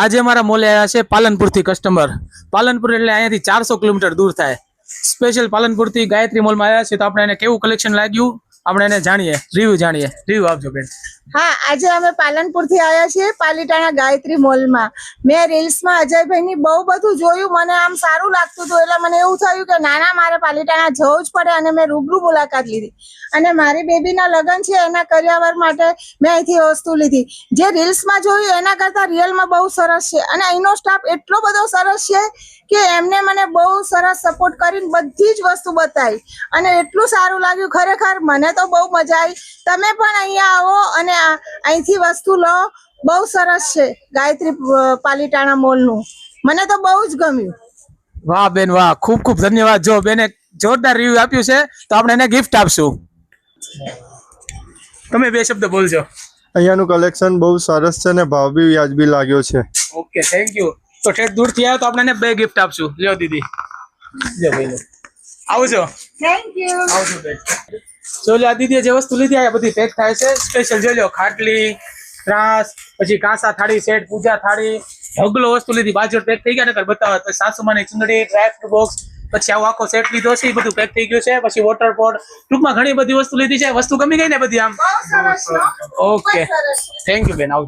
આજે અમારા મોલે આવ્યા છે પાલનપુરથી કસ્ટમર. પાલનપુર એટલે અહીંયાથી 400 કિલોમીટર દૂર થાય. સ્પેશિયલ પાલનપુરથી ગાયત્રી મોલમાં આવ્યા છે, તો આપણે એને કેવું કલેક્શન લાગ્યું આપણે એને જાણીએ, રિવ્યુ આપજો બેન. હા, આજે અમે પાલનપુરથી આવ્યા છીએ પાલિતાણા ગાયત્રી મોલમાં. મેં રીલ્સમાં અજયભાઈની બહુ બધું જોયું, મને આમ સારું લાગતું હતું, એટલે મને એવું થયું કે નાના મારે પાલિતાણા જવું જ પડે, અને મેં રૂબરૂ મુલાકાત લીધી. અને મારી બેબીના લગ્ન છે, એના કરિયાવર માટે મેં અહીંથી વસ્તુ લીધી. જે રીલ્સમાં જોયું એના કરતાં રિયલમાં બહુ સરસ છે, અને અહીંનો સ્ટાફ એટલો બધો સરસ છે કે એમને મને બહુ સરસ સપોર્ટ કરીને બધી જ વસ્તુ બતાવી, અને એટલું સારું લાગ્યું. ખરેખર મને તો બહુ મજા આવી. તમે પણ અહીંયા આવો અને અહીંથી વસ્તુ લો. બહુ સરસ છે ગાયત્રી પાલિતાણા મોલનું, મને તો બહુ જ ગમ્યું. વાહ બેન વાહ, ખૂબ ખૂબ ધન્યવાદ. જો બેને જોરદાર રિવ્યુ આપ્યું છે, તો આપણે એને ગિફ્ટ આપશું. તમે બે શબ્દ બોલજો. અહીંયાનું કલેક્શન બહુ સરસ છે ને ભાવ બી વ્યાજબી લાગ્યો છે. Okay, thank you. તો ઠેઠ દૂરથી આવ્યો તો આપણે એને 2 ગિફ્ટ આપશું. લ્યો દીદી, લ્યો ભાઈ લો. આવજો. Thank you. આવજો બેન. જો લ્યો, આ દીદીએ જે વસ્તુ લીધી આ બધી પેક થાય છે. સ્પેશિયલ જો લ્યો, ખાટલી, ત્રાસ, પછી કાંસા થાળી સેટ, પૂજા થાળી, ઢગલો વસ્તુ લીધી. બાજુ પેક થઈ ગયા, નકર બતાવત. પછી સાસુમાની ચુંદડી, ડ્રાય ફ્રૂટ બોક્સ, પછી આવો આખો સેટ લીધો છે, એ બધું પેક થઈ ગયું છે. પછી વોટર પોટ, ટૂંકમાં ઘણી બધી વસ્તુ લીધી છે. વસ્તુ ગમી ગઈ ને બધી આમ? બહુ સરસ. ઓકે, થેન્ક યુ બેન. આવજો.